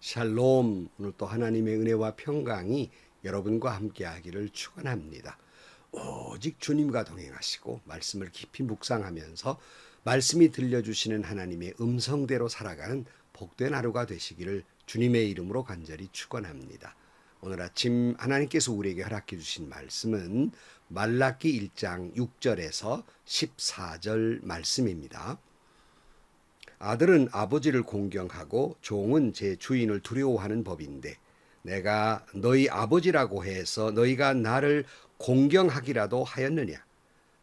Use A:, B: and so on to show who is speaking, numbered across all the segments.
A: 샬롬. 오늘 또 하나님의 은혜와 평강이 여러분과 함께 하기를 축원합니다. 오직 주님과 동행하시고 말씀을 깊이 묵상하면서 말씀이 들려주시는 하나님의 음성대로 살아가는 복된 하루가 되시기를 주님의 이름으로 간절히 축원합니다. 오늘 아침 하나님께서 우리에게 허락해 주신 말씀은 말라기 1장 6절에서 14절 말씀입니다. 아들은 아버지를 공경하고 종은 제 주인을 두려워하는 법인데 내가 너희 아버지라고 해서 너희가 나를 공경하기라도 하였느냐?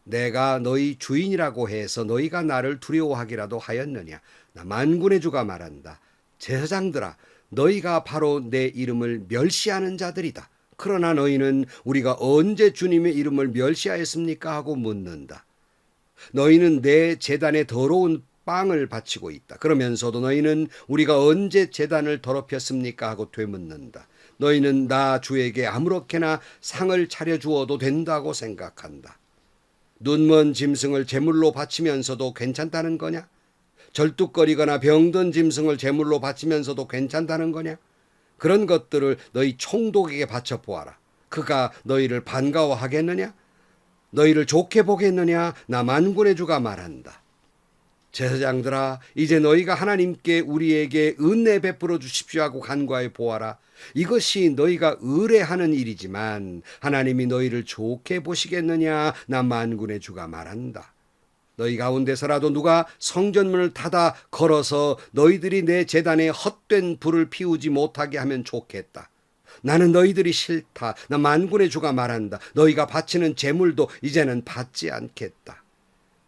A: 내가 너희 주인이라고 해서 너희가 나를 두려워하기라도 하였느냐? 나 만군의 주가 말한다. 제사장들아, 너희가 바로 내 이름을 멸시하는 자들이다. 그러나 너희는 우리가 언제 주님의 이름을 멸시하였습니까? 하고 묻는다. 너희는 내 제단에 더러운 빵을 바치고 있다. 그러면서도 너희는 우리가 언제 제단을 더럽혔습니까? 하고 되묻는다. 너희는 나 주에게 아무렇게나 상을 차려주어도 된다고 생각한다. 눈먼 짐승을 제물로 바치면서도 괜찮다는 거냐? 절뚝거리거나 병든 짐승을 제물로 바치면서도 괜찮다는 거냐? 그런 것들을 너희 총독에게 바쳐보아라. 그가 너희를 반가워하겠느냐? 너희를 좋게 보겠느냐? 나 만군의 주가 말한다. 제사장들아, 이제 너희가 하나님께 우리에게 은혜 베풀어 주십시오 하고 간구하여 보아라. 이것이 너희가 의뢰하는 일이지만 하나님이 너희를 좋게 보시겠느냐? 나 만군의 주가 말한다. 너희 가운데서라도 누가 성전문을 닫아 걸어서 너희들이 내 제단에 헛된 불을 피우지 못하게 하면 좋겠다. 나는 너희들이 싫다. 나 만군의 주가 말한다. 너희가 바치는 제물도 이제는 받지 않겠다.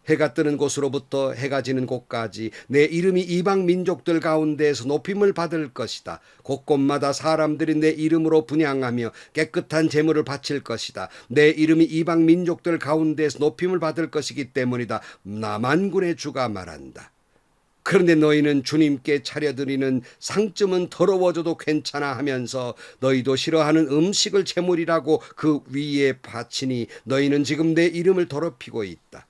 A: 해가 뜨는 곳으로부터 해가 지는 곳까지 내 이름이 이방 민족들 가운데에서 높임을 받을 것이다. 곳곳마다 사람들이 내 이름으로 분향하며 깨끗한 제물을 바칠 것이다. 내 이름이 이방 민족들 가운데에서 높임을 받을 것이기 때문이다. 나 만군의 주가 말한다. 그런데 너희는 주님께 차려드리는 상쯤은 더러워져도 괜찮아 하면서 너희도 싫어하는 음식을 제물이라고 그 위에 바치니 너희는 지금 내 이름을 더럽히고 있다.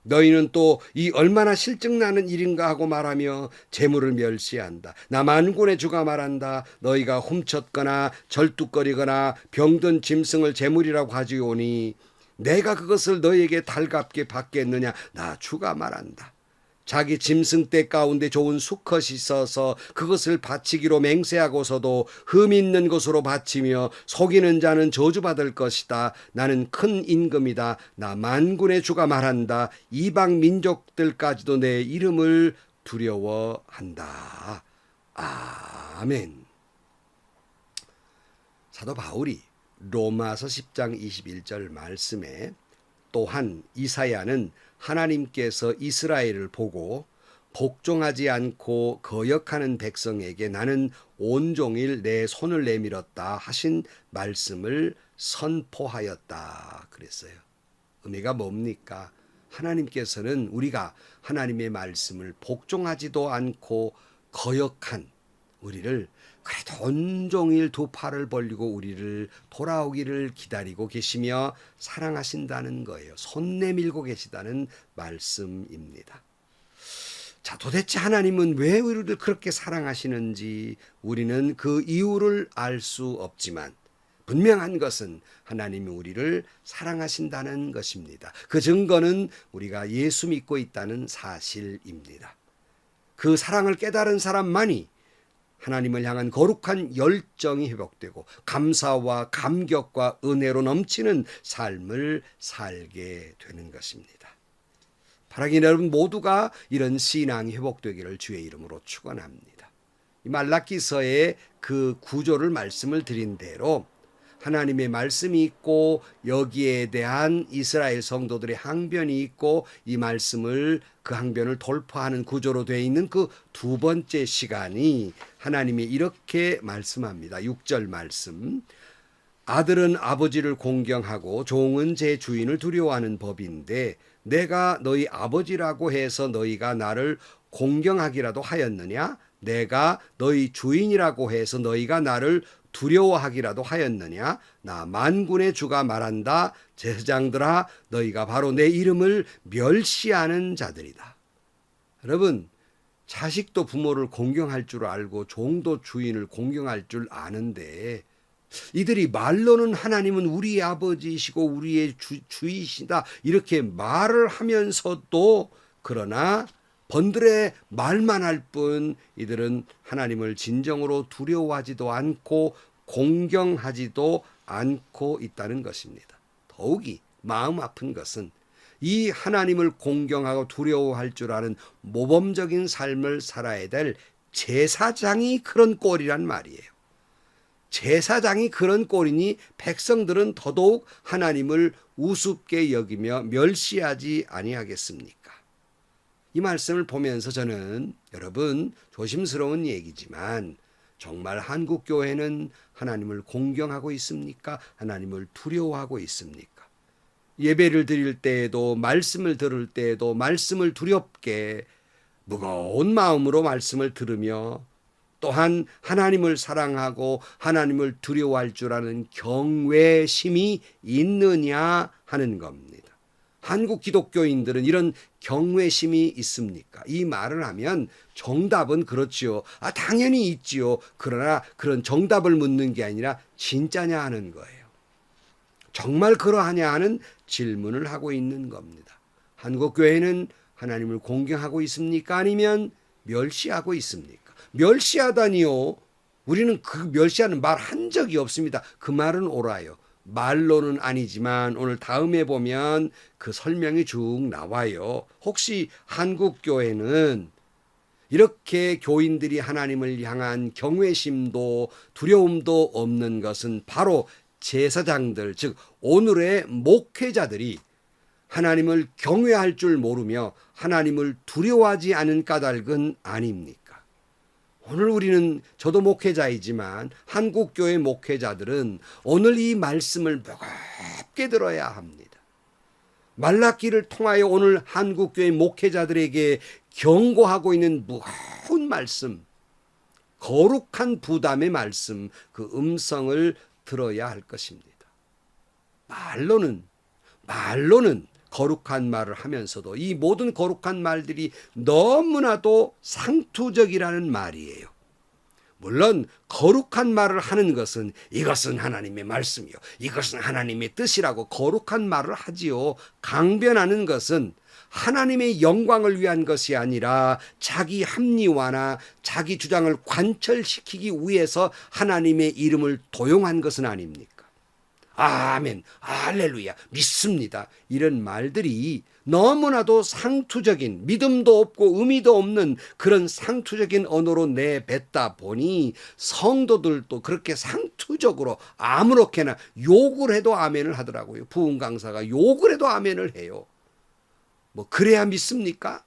A: 너희는 또 이 얼마나 실증나는 일인가 하고 말하며 재물을 멸시한다. 나 만군의 주가 말한다. 너희가 훔쳤거나 절뚝거리거나 병든 짐승을 제물이라고 가지오니 내가 그것을 너희에게 달갑게 받겠느냐? 나 주가 말한다. 자기 짐승 떼 가운데 좋은 수컷이 있어서 그것을 바치기로 맹세하고서도 흠 있는 것으로 바치며 속이는 자는 저주받을 것이다. 나는 큰 임금이다. 나 만군의 주가 말한다. 이방 민족들까지도 내 이름을 두려워한다. 아멘. 사도 바울이 로마서 10장 21절 말씀에 또한 이사야는 하나님께서 이스라엘을 보고 복종하지 않고 거역하는 백성에게 나는 온종일 내 손을 내밀었다 하신 말씀을 선포하였다 그랬어요. 의미가 뭡니까? 하나님께서는 우리가 하나님의 말씀을 복종하지도 않고 거역한 우리를 그래도 온종일 두 팔을 벌리고 우리를 돌아오기를 기다리고 계시며 사랑하신다는 거예요. 손 내밀고 계시다는 말씀입니다. 자, 도대체 하나님은 왜 우리를 그렇게 사랑하시는지 우리는 그 이유를 알 수 없지만 분명한 것은 하나님이 우리를 사랑하신다는 것입니다. 그 증거는 우리가 예수 믿고 있다는 사실입니다. 그 사랑을 깨달은 사람만이 하나님을 향한 거룩한 열정이 회복되고 감사와 감격과 은혜로 넘치는 삶을 살게 되는 것입니다. 바라기 여러분 모두가 이런 신앙이 회복되기를 주의 이름으로 축원합니다. 이 말라기서의 그 구조를 말씀을 드린 대로 하나님의 말씀이 있고 여기에 대한 이스라엘 성도들의 항변이 있고 이 말씀을 그 항변을 돌파하는 구조로 되어 있는 그 두 번째 시간이 하나님이 이렇게 말씀합니다. 6절 말씀. 아들은 아버지를 공경하고 종은 제 주인을 두려워하는 법인데 내가 너희 아버지라고 해서 너희가 나를 공경하기라도 하였느냐? 내가 너희 주인이라고 해서 너희가 나를 두려워하기라도 하였느냐? 나 만군의 주가 말한다. 제사장들아, 너희가 바로 내 이름을 멸시하는 자들이다. 여러분, 자식도 부모를 공경할 줄 알고 종도 주인을 공경할 줄 아는데 이들이 말로는 하나님은 우리의 아버지이시고 우리의 주이시다 이렇게 말을 하면서도 그러나 번들의 말만 할 뿐 이들은 하나님을 진정으로 두려워하지도 않고 공경하지도 않고 있다는 것입니다. 더욱이 마음 아픈 것은 이 하나님을 공경하고 두려워할 줄 아는 모범적인 삶을 살아야 될 제사장이 그런 꼴이란 말이에요. 제사장이 그런 꼴이니 백성들은 더더욱 하나님을 우습게 여기며 멸시하지 아니하겠습니까? 이 말씀을 보면서 저는 여러분 조심스러운 얘기지만 정말 한국 교회는 하나님을 공경하고 있습니까? 하나님을 두려워하고 있습니까? 예배를 드릴 때에도 말씀을 들을 때에도 말씀을 두렵게 무거운 마음으로 말씀을 들으며 또한 하나님을 사랑하고 하나님을 두려워할 줄 아는 경외심이 있느냐 하는 겁니다. 한국 기독교인들은 이런 경외심이 있습니까? 이 말을 하면 정답은 그렇지요. 당연히 있지요. 그러나 그런 정답을 묻는 게 아니라 진짜냐 하는 거예요. 정말 그러하냐 하는 질문을 하고 있는 겁니다. 한국 교회는 하나님을 공경하고 있습니까? 아니면 멸시하고 있습니까? 멸시하다니요. 우리는 그 멸시하는 말 한 적이 없습니다. 그 말은 옳아요. 말로는 아니지만 오늘 다음에 보면 그 설명이 쭉 나와요. 혹시 한국 교회는 이렇게 교인들이 하나님을 향한 경외심도 두려움도 없는 것은 바로 제사장들, 즉 오늘의 목회자들이 하나님을 경외할 줄 모르며 하나님을 두려워하지 않은 까닭은 아닙니까? 오늘 우리는 저도 목회자이지만 한국교회 목회자들은 오늘 이 말씀을 무겁게 들어야 합니다. 말라기를 통하여 오늘 한국교회 목회자들에게 경고하고 있는 무거운 말씀, 거룩한 부담의 말씀, 그 음성을 들어야 할 것입니다. 말로는 거룩한 말을 하면서도 이 모든 거룩한 말들이 너무나도 상투적이라는 말이에요. 물론 거룩한 말을 하는 것은 이것은 하나님의 말씀이요, 이것은 하나님의 뜻이라고 거룩한 말을 하지요. 강변하는 것은 하나님의 영광을 위한 것이 아니라 자기 합리화나 자기 주장을 관철시키기 위해서 하나님의 이름을 도용한 것은 아닙니까? 아멘, 할렐루야, 믿습니다. 이런 말들이 너무나도 상투적인, 믿음도 없고 의미도 없는 그런 상투적인 언어로 내뱉다 보니 성도들도 그렇게 상투적으로 아무렇게나 욕을 해도 아멘을 하더라고요. 부흥 강사가 욕을 해도 아멘을 해요. 뭐 그래야 믿습니까?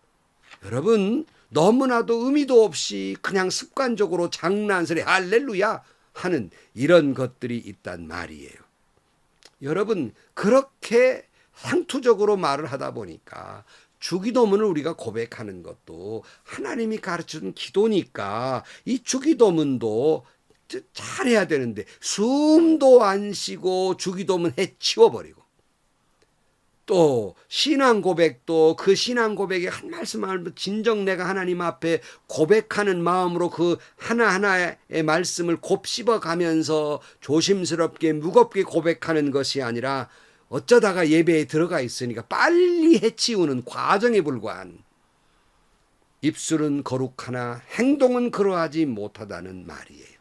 A: 여러분, 너무나도 의미도 없이 그냥 습관적으로 장난스레 할렐루야 하는 이런 것들이 있단 말이에요. 여러분, 그렇게 상투적으로 말을 하다 보니까 주기도문을 우리가 고백하는 것도 하나님이 가르쳐준 기도니까 이 주기도문도 잘해야 되는데 숨도 안 쉬고 주기도문 해치워버리고 또 신앙 고백도 그 신앙 고백의 한 말씀을 진정 내가 하나님 앞에 고백하는 마음으로 그 하나하나의 말씀을 곱씹어 가면서 조심스럽게 무겁게 고백하는 것이 아니라 어쩌다가 예배에 들어가 있으니까 빨리 해치우는 과정에 불과한, 입술은 거룩하나 행동은 그러하지 못하다는 말이에요.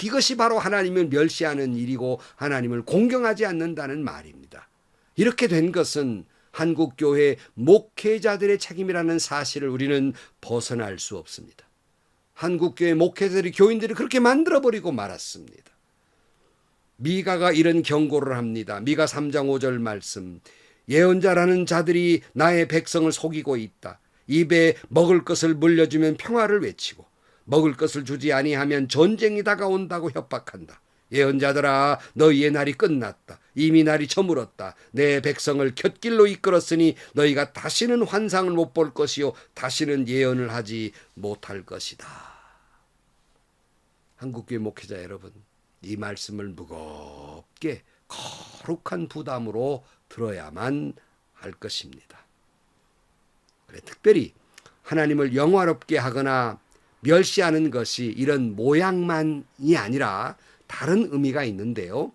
A: 이것이 바로 하나님을 멸시하는 일이고 하나님을 공경하지 않는다는 말입니다. 이렇게 된 것은 한국교회 목회자들의 책임이라는 사실을 우리는 벗어날 수 없습니다. 한국교회 목회자들이 교인들이 그렇게 만들어버리고 말았습니다. 미가가 이런 경고를 합니다. 미가 3장 5절 말씀. 예언자라는 자들이 나의 백성을 속이고 있다. 입에 먹을 것을 물려주면 평화를 외치고 먹을 것을 주지 아니하면 전쟁이 다가온다고 협박한다. 예언자들아, 너희의 날이 끝났다. 이미 날이 저물었다. 내 백성을 곁길로 이끌었으니 너희가 다시는 환상을 못 볼 것이요 다시는 예언을 하지 못할 것이다. 한국교회 목회자 여러분, 이 말씀을 무겁게 거룩한 부담으로 들어야만 할 것입니다. 그래, 특별히 하나님을 영화롭게 하거나 멸시하는 것이 이런 모양만이 아니라 다른 의미가 있는데요.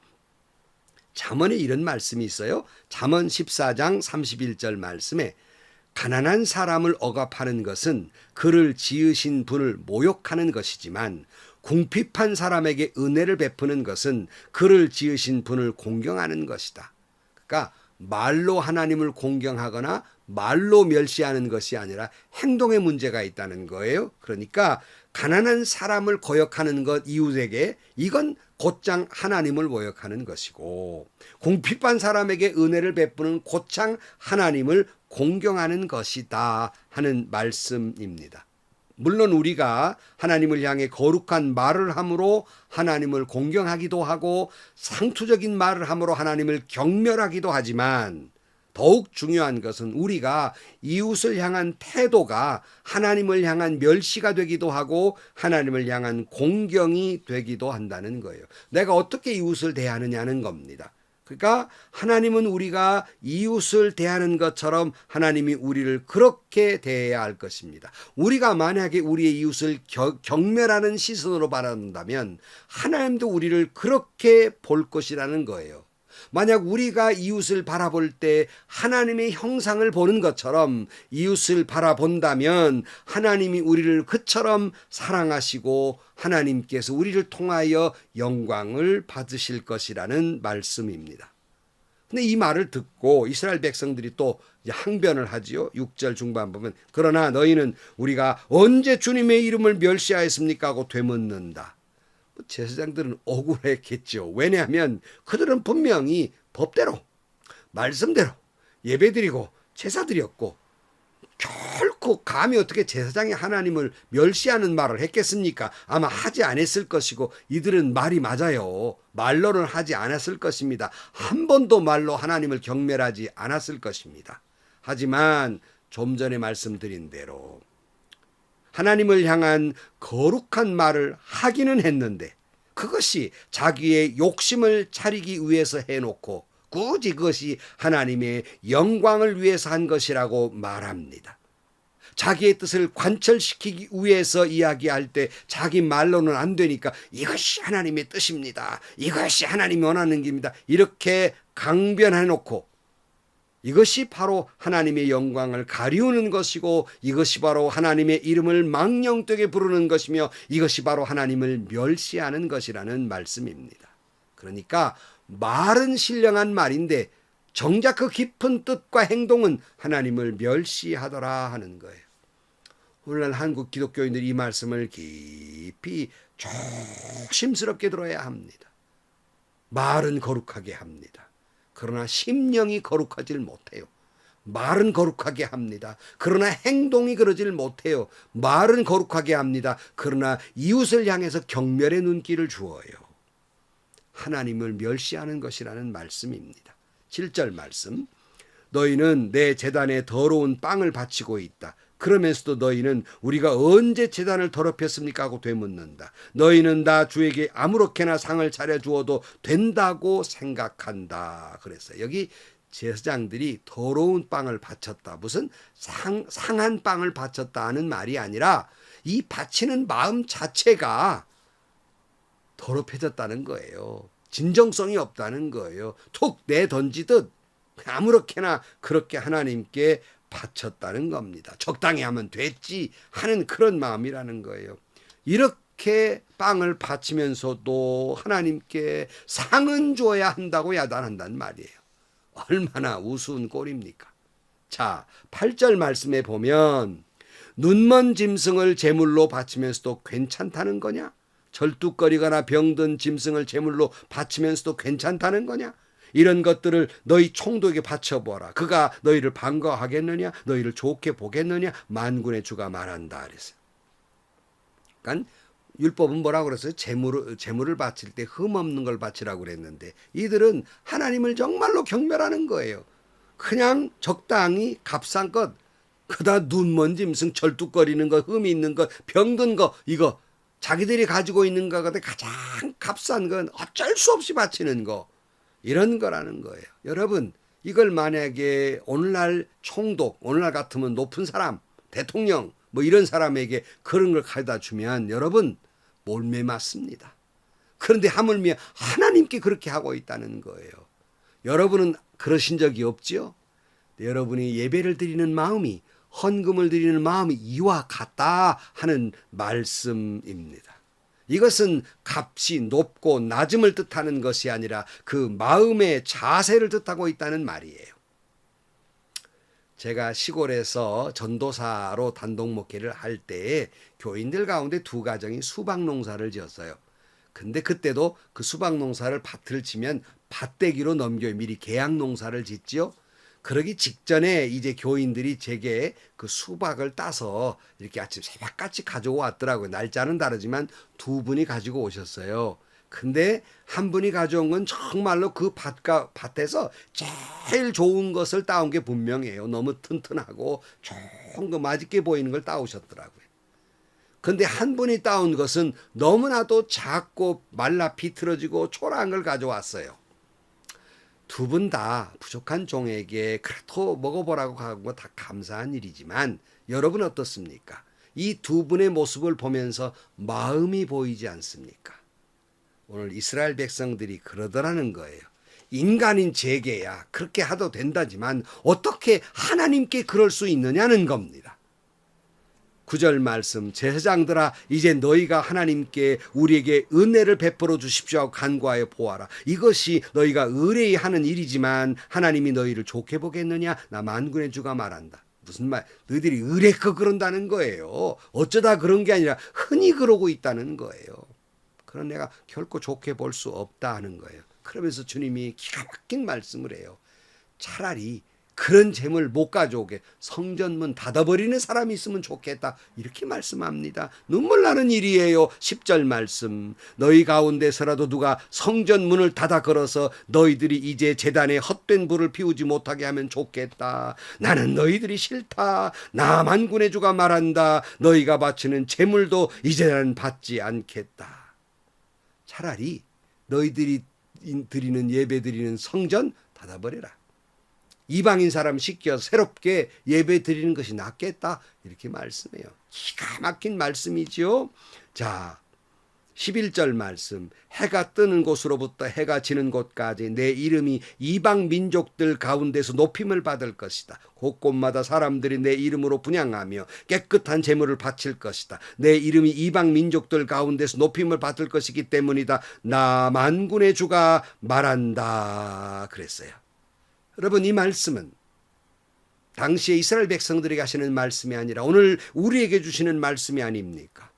A: 잠언에 이런 말씀이 있어요. 잠언 14장 31절 말씀에 가난한 사람을 억압하는 것은 그를 지으신 분을 모욕하는 것이지만 궁핍한 사람에게 은혜를 베푸는 것은 그를 지으신 분을 공경하는 것이다. 그러니까 말로 하나님을 공경하거나 말로 멸시하는 것이 아니라 행동에 문제가 있다는 거예요. 그러니까 가난한 사람을 거역하는 것 이웃에게 이건 곧장 하나님을 모욕하는 것이고 궁핍한 사람에게 은혜를 베푸는 곧장 하나님을 공경하는 것이다 하는 말씀입니다. 물론 우리가 하나님을 향해 거룩한 말을 함으로 하나님을 공경하기도 하고 상투적인 말을 함으로 하나님을 경멸하기도 하지만 더욱 중요한 것은 우리가 이웃을 향한 태도가 하나님을 향한 멸시가 되기도 하고 하나님을 향한 공경이 되기도 한다는 거예요. 내가 어떻게 이웃을 대하느냐는 겁니다. 그러니까 하나님은 우리가 이웃을 대하는 것처럼 하나님이 우리를 그렇게 대해야 할 것입니다. 우리가 만약에 우리의 이웃을 경멸하는 시선으로 바라본다면 하나님도 우리를 그렇게 볼 것이라는 거예요. 만약 우리가 이웃을 바라볼 때 하나님의 형상을 보는 것처럼 이웃을 바라본다면 하나님이 우리를 그처럼 사랑하시고 하나님께서 우리를 통하여 영광을 받으실 것이라는 말씀입니다. 근데 이 말을 듣고 이스라엘 백성들이 또 항변을 하지요. 6절 중반 보면 그러나 너희는 우리가 언제 주님의 이름을 멸시하였습니까 하고 되묻는다. 제사장들은 억울했겠죠. 왜냐하면 그들은 분명히 법대로 말씀대로 예배드리고 제사드렸고 결코 감히 어떻게 제사장이 하나님을 멸시하는 말을 했겠습니까? 아마 하지 않았을 것이고 이들은 말이 맞아요. 말로는 하지 않았을 것입니다. 한 번도 말로 하나님을 경멸하지 않았을 것입니다. 하지만 좀 전에 말씀드린 대로 하나님을 향한 거룩한 말을 하기는 했는데 그것이 자기의 욕심을 차리기 위해서 해놓고 굳이 그것이 하나님의 영광을 위해서 한 것이라고 말합니다. 자기의 뜻을 관철시키기 위해서 이야기할 때 자기 말로는 안 되니까 이것이 하나님의 뜻입니다. 이것이 하나님이 원하는 길입니다. 이렇게 강변해놓고 이것이 바로 하나님의 영광을 가리우는 것이고 이것이 바로 하나님의 이름을 망령되게 부르는 것이며 이것이 바로 하나님을 멸시하는 것이라는 말씀입니다. 그러니까 말은 신령한 말인데 정작 그 깊은 뜻과 행동은 하나님을 멸시하더라 하는 거예요. 오늘날 한국 기독교인들이 이 말씀을 깊이 조심스럽게 들어야 합니다. 말은 거룩하게 합니다. 그러나 심령이 거룩하질 못해요. 말은 거룩하게 합니다. 그러나 행동이 그러질 못해요. 말은 거룩하게 합니다. 그러나 이웃을 향해서 경멸의 눈길을 주어요. 하나님을 멸시하는 것이라는 말씀입니다. 7절 말씀. 너희는 내 제단에 더러운 빵을 바치고 있다. 그러면서도 너희는 우리가 언제 제단을 더럽혔습니까 하고 되묻는다. 너희는 나 주에게 아무렇게나 상을 차려주어도 된다고 생각한다. 그랬어요. 여기 제사장들이 더러운 빵을 바쳤다. 무슨 상한 빵을 바쳤다 하는 말이 아니라 이 바치는 마음 자체가 더럽혀졌다는 거예요. 진정성이 없다는 거예요. 툭 내던지듯 아무렇게나 그렇게 하나님께 바쳤다는 겁니다. 적당히 하면 됐지 하는 그런 마음이라는 거예요. 이렇게 빵을 바치면서도 하나님께 상은 줘야 한다고 야단한다는 말이에요. 얼마나 우스운 꼴입니까? 자, 8절 말씀에 보면 눈먼 짐승을 제물로 바치면서도 괜찮다는 거냐? 절뚝거리거나 병든 짐승을 제물로 바치면서도 괜찮다는 거냐? 이런 것들을 너희 총독에게 바쳐보라. 그가 너희를 반가워하겠느냐? 너희를 좋게 보겠느냐? 만군의 주가 말한다 그랬어요. 그러니까 율법은 뭐라고 그랬어요? 제물을 바칠 때 흠없는 걸 바치라고 그랬는데 이들은 하나님을 정말로 경멸하는 거예요. 그냥 적당히 값싼 것, 그다 눈먼 짐승, 절뚝거리는 것, 흠이 있는 것, 병든 것, 이거 자기들이 가지고 있는 것 같아 가장 값싼 건 어쩔 수 없이 바치는 거, 이런 거라는 거예요. 여러분, 이걸 만약에 오늘날 총독, 오늘날 같으면 높은 사람, 대통령, 뭐 이런 사람에게 그런 걸 가져다 주면 여러분 몰매 맞습니다. 그런데 하물며 하나님께 그렇게 하고 있다는 거예요. 여러분은 그러신 적이 없지요? 여러분이 예배를 드리는 마음이, 헌금을 드리는 마음이 이와 같다 하는 말씀입니다. 이것은 값이 높고 낮음을 뜻하는 것이 아니라 그 마음의 자세를 뜻하고 있다는 말이에요. 제가 시골에서 전도사로 단독 목회를 할 때에 교인들 가운데 두 가정이 수박 농사를 지었어요. 근데 그때도 그 수박 농사를 밭을 치면 밭대기로 넘겨요. 미리 계약 농사를 짓지요. 그러기 직전에 이제 교인들이 제게 그 수박을 따서 이렇게 아침 새벽같이 가지고 왔더라고요. 날짜는 다르지만 두 분이 가지고 오셨어요. 근데 한 분이 가져온 건 정말로 그 밭에서 제일 좋은 것을 따온 게 분명해요. 너무 튼튼하고 좋은 거 맛있게 보이는 걸 따오셨더라고요. 근데 한 분이 따온 것은 너무나도 작고 말라 비틀어지고 초라한 걸 가져왔어요. 두 분 다 부족한 종에게 그래도 먹어보라고 하는 거 다 감사한 일이지만 여러분 어떻습니까? 이 두 분의 모습을 보면서 마음이 보이지 않습니까? 오늘 이스라엘 백성들이 그러더라는 거예요. 인간인 제게야 그렇게 하도 된다지만 어떻게 하나님께 그럴 수 있느냐는 겁니다. 9절 말씀, 제사장들아 이제 너희가 하나님께 우리에게 은혜를 베풀어 주십시오 하고 간구하여 보아라. 이것이 너희가 의뢰히 하는 일이지만 하나님이 너희를 좋게 보겠느냐? 나 만군의 주가 말한다. 무슨 말? 너희들이 의뢰껏 그런다는 거예요. 어쩌다 그런 게 아니라 흔히 그러고 있다는 거예요. 그런 내가 결코 좋게 볼 수 없다 하는 거예요. 그러면서 주님이 기가 막힌 말씀을 해요. 차라리 그런 재물 못 가져오게 성전문 닫아버리는 사람이 있으면 좋겠다. 이렇게 말씀합니다. 눈물 나는 일이에요. 10절 말씀. 너희 가운데서라도 누가 성전문을 닫아 걸어서 너희들이 이제 제단에 헛된 불을 피우지 못하게 하면 좋겠다. 나는 너희들이 싫다. 나 만군의 주가 말한다. 너희가 바치는 재물도 이제는 받지 않겠다. 차라리 너희들이 드리는 예배 드리는 성전 닫아버려라. 이방인 사람 시켜 새롭게 예배 드리는 것이 낫겠다. 이렇게 말씀해요. 기가 막힌 말씀이죠. 자, 11절 말씀. 해가 뜨는 곳으로부터 해가 지는 곳까지 내 이름이 이방 민족들 가운데서 높임을 받을 것이다. 곳곳마다 사람들이 내 이름으로 분향하며 깨끗한 제물을 바칠 것이다. 내 이름이 이방 민족들 가운데서 높임을 받을 것이기 때문이다. 나 만군의 주가 말한다. 그랬어요. 여러분 이 말씀은 당시에 이스라엘 백성들에게 하시는 말씀이 아니라 오늘 우리에게 주시는 말씀이 아닙니까?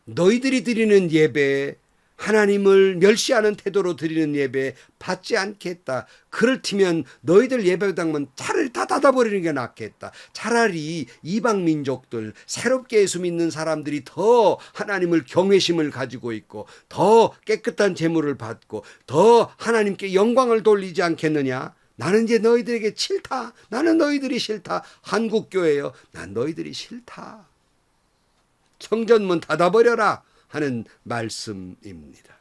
A: 너희들이 드리는 예배, 하나님을 멸시하는 태도로 드리는 예배 받지 않겠다. 그렇다면 너희들 예배당은 차라리 다 닫아버리는 게 낫겠다. 차라리 이방 민족들, 새롭게 예수 믿는 사람들이 더 하나님을 경외심을 가지고 있고 더 깨끗한 제물을 받고 더 하나님께 영광을 돌리지 않겠느냐. 나는 이제 너희들에게 싫다. 나는 너희들이 싫다. 한국교회요. 난 너희들이 싫다. 성전문 닫아버려라 하는 말씀입니다.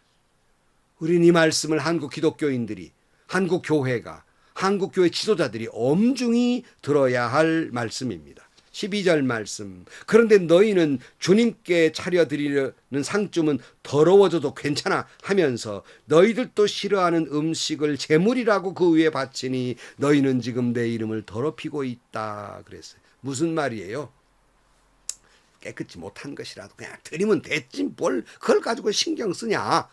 A: 우린 이 말씀을 한국 기독교인들이, 한국 교회가, 한국 교회 지도자들이 엄중히 들어야 할 말씀입니다. 12절 말씀. 그런데 너희는 주님께 차려드리는 상쯤은 더러워져도 괜찮아 하면서 너희들도 싫어하는 음식을 제물이라고 그 위에 바치니 너희는 지금 내 이름을 더럽히고 있다 그랬어요. 무슨 말이에요? 깨끗이 못한 것이라도 그냥 드리면 됐지 뭘 그걸 가지고 신경 쓰냐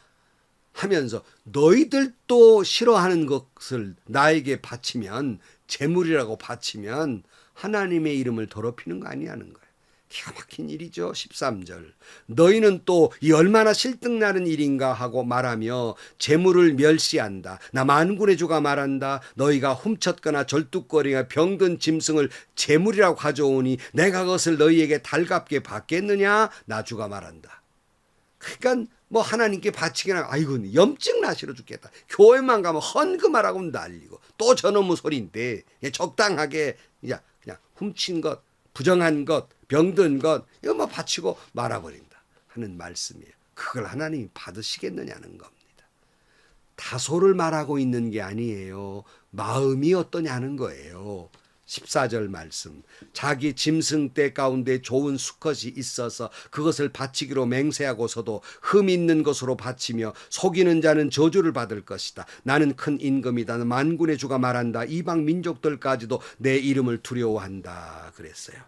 A: 하면서 너희들도 싫어하는 것을 나에게 바치면 제물이라고 바치면 하나님의 이름을 더럽히는 거 아니냐는 거예요. 기가 막힌 일이죠. 13절. 너희는 또 이 얼마나 실증나는 일인가 하고 말하며 재물을 멸시한다. 나 만군의 주가 말한다. 너희가 훔쳤거나 절뚝거리거나 병든 짐승을 재물이라고 가져오니 내가 그것을 너희에게 달갑게 받겠느냐? 나 주가 말한다. 그러니까 뭐 하나님께 바치기나 아이고 염증 나시러 죽겠다. 교회만 가면 헌금하라고 난리고 또 저놈의 소리인데 적당하게 그냥 훔친 것, 부정한 것, 병든 것 이거 뭐 바치고 말아버린다 하는 말씀이에요. 그걸 하나님이 받으시겠느냐는 겁니다. 다소를 말하고 있는 게 아니에요. 마음이 어떠냐는 거예요. 14절 말씀. 자기 짐승 떼 가운데 좋은 수컷이 있어서 그것을 바치기로 맹세하고서도 흠 있는 것으로 바치며 속이는 자는 저주를 받을 것이다. 나는 큰 임금이다. 만군의 주가 말한다. 이방 민족들까지도 내 이름을 두려워한다. 그랬어요.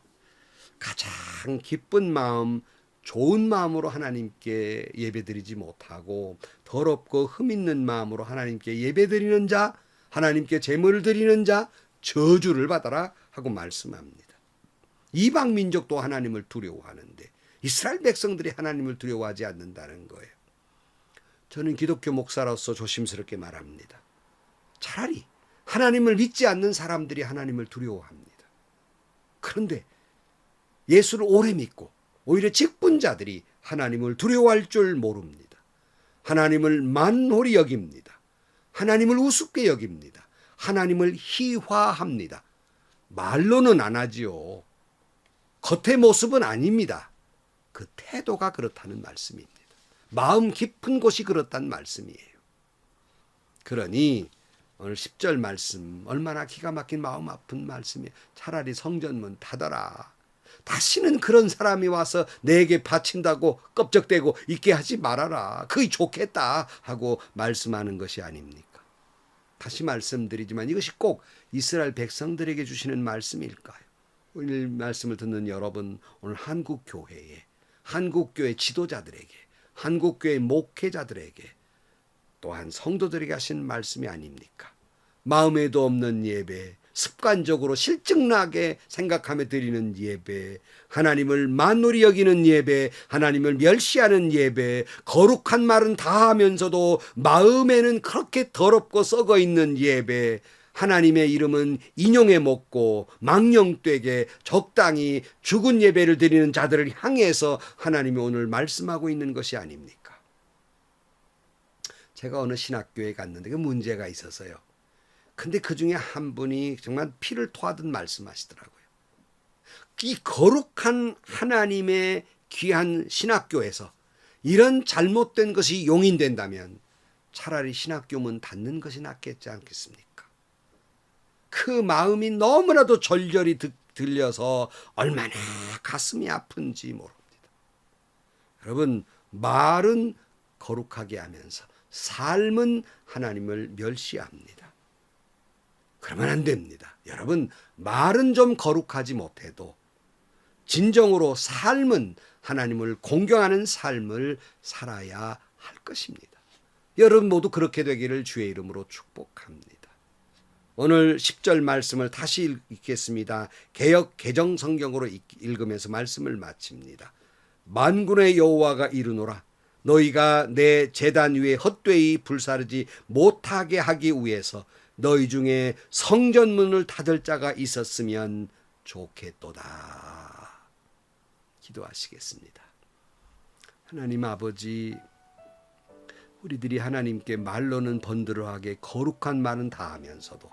A: 가장 기쁜 마음, 좋은 마음으로 하나님께 예배드리지 못하고 더럽고 흠 있는 마음으로 하나님께 예배드리는 자, 하나님께 제물을 드리는 자 저주를 받아라 하고 말씀합니다. 이방 민족도 하나님을 두려워하는데 이스라엘 백성들이 하나님을 두려워하지 않는다는 거예요. 저는 기독교 목사로서 조심스럽게 말합니다. 차라리 하나님을 믿지 않는 사람들이 하나님을 두려워합니다. 그런데 예수를 오래 믿고 오히려 직분자들이 하나님을 두려워할 줄 모릅니다. 하나님을 만홀히 여깁니다. 하나님을 우습게 여깁니다. 하나님을 희화합니다. 말로는 안 하지요. 겉의 모습은 아닙니다. 그 태도가 그렇다는 말씀입니다. 마음 깊은 곳이 그렇다는 말씀이에요. 그러니 오늘 10절 말씀 얼마나 기가 막힌 마음 아픈 말씀이에요. 차라리 성전문 닫아라. 다시는 그런 사람이 와서 내게 바친다고 껍적대고 있게 하지 말아라. 그게 좋겠다 하고 말씀하는 것이 아닙니까? 다시 말씀드리지만 이것이 꼭 이스라엘 백성들에게 주시는 말씀일까요? 오늘 말씀을 듣는 여러분, 오늘 한국교회에, 한국교회 지도자들에게, 한국교회 목회자들에게, 또한 성도들에게 하신 말씀이 아닙니까? 마음에도 없는 예배, 습관적으로 실증나게 생각하며 드리는 예배, 하나님을 만홀히 여기는 예배, 하나님을 멸시하는 예배, 거룩한 말은 다 하면서도 마음에는 그렇게 더럽고 썩어 있는 예배, 하나님의 이름은 인용해 먹고 망령되게 적당히 죽은 예배를 드리는 자들을 향해서 하나님이 오늘 말씀하고 있는 것이 아닙니까? 제가 어느 신학교에 갔는데 그 문제가 있어서요. 근데 그 중에 한 분이 정말 피를 토하듯 말씀하시더라고요. 이 거룩한 하나님의 귀한 신학교에서 이런 잘못된 것이 용인된다면 차라리 신학교 문 닫는 것이 낫겠지 않겠습니까? 그 마음이 너무나도 절절히 들려서 얼마나 가슴이 아픈지 모릅니다. 여러분, 말은 거룩하게 하면서 삶은 하나님을 멸시합니다. 그러면 안 됩니다. 여러분, 말은 좀 거룩하지 못해도 진정으로 삶은 하나님을 공경하는 삶을 살아야 할 것입니다. 여러분 모두 그렇게 되기를 주의 이름으로 축복합니다. 오늘 10절 말씀을 다시 읽겠습니다. 개역 개정 성경으로 읽으면서 말씀을 마칩니다. 만군의 여호와가 이르노라. 너희가 내 제단 위에 헛되이 불사르지 못하게 하기 위해서 너희 중에 성전문을 닫을 자가 있었으면 좋겠도다. 기도하시겠습니다. 하나님 아버지, 우리들이 하나님께 말로는 번들어하게 거룩한 말은 다 하면서도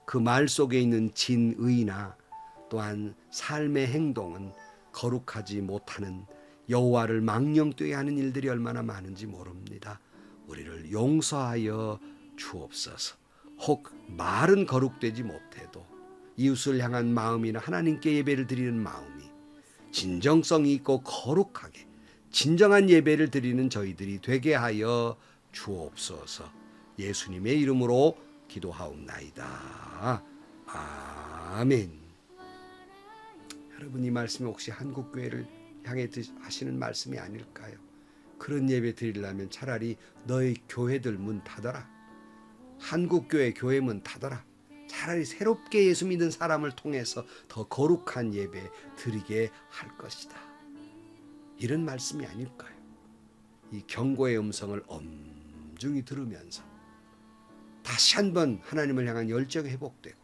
A: 그 말 속에 있는 진의나 또한 삶의 행동은 거룩하지 못하는 여호와를 망령되게 하는 일들이 얼마나 많은지 모릅니다. 우리를 용서하여 주옵소서. 혹 말은 거룩되지 못해도 이웃을 향한 마음이나 하나님께 예배를 드리는 마음이 진정성이 있고 거룩하게 진정한 예배를 드리는 저희들이 되게 하여 주옵소서. 예수님의 이름으로 기도하옵나이다. 아멘. 여러분, 이 말씀이 혹시 한국교회를 향해 하시는 말씀이 아닐까요? 그런 예배 드리려면 차라리 너희 교회들 문 닫아라. 한국교회 교회 문 닫아라. 차라리 새롭게 예수 믿는 사람을 통해서 더 거룩한 예배 드리게 할 것이다. 이런 말씀이 아닐까요? 이 경고의 음성을 엄중히 들으면서 다시 한번 하나님을 향한 열정이 회복되고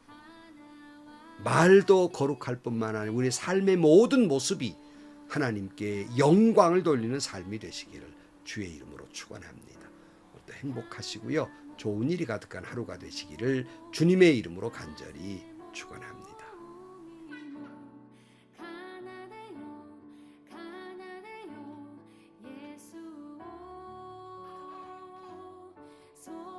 A: 말도 거룩할 뿐만 아니라 우리 삶의 모든 모습이 하나님께 영광을 돌리는 삶이 되시기를 주의 이름으로 축원합니다. 오늘도 행복하시고요. 좋은 일이 가득한 하루가 되시기를 주님의 이름으로 간절히 축원합니다.
B: So